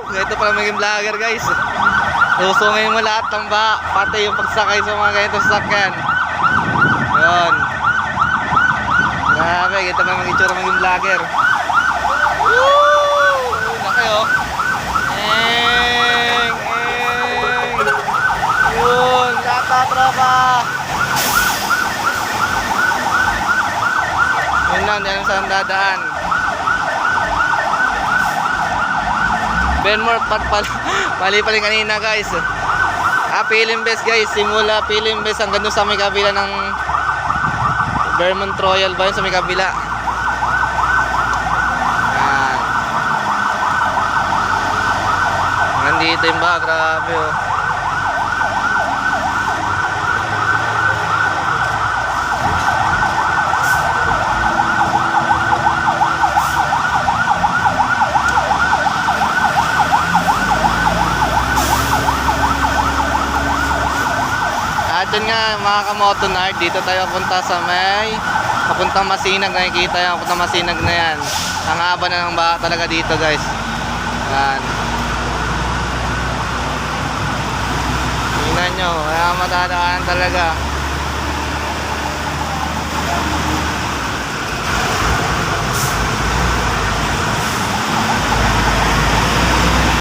Ito pala maging vlogger guys. Susungin mo lahat ng ba, pati yung pagsakay sa mga ganitong sasakyan. Yun. Grabe, ito na mga itsura maging vlogger. Woo! Laki oh. Eng! Yun, lata tropa. Yun lang, di alam saan dadaan. Benmore mali pa rin kanina guys. Philimbes guys, simula Philimbes hanggang doon sa may kabila ng Vermont Royal ba yun, sa may kabila. Yan. Nandito yung ba, grabe oh. At yun nga mga kamotonard, dito tayo punta sa may papuntang Masinag. Nakikita yan, papuntang Masinag na yan. Ang haba na ng baha talaga dito guys. Yan. Tingnan nyo, kaya matadaan talaga.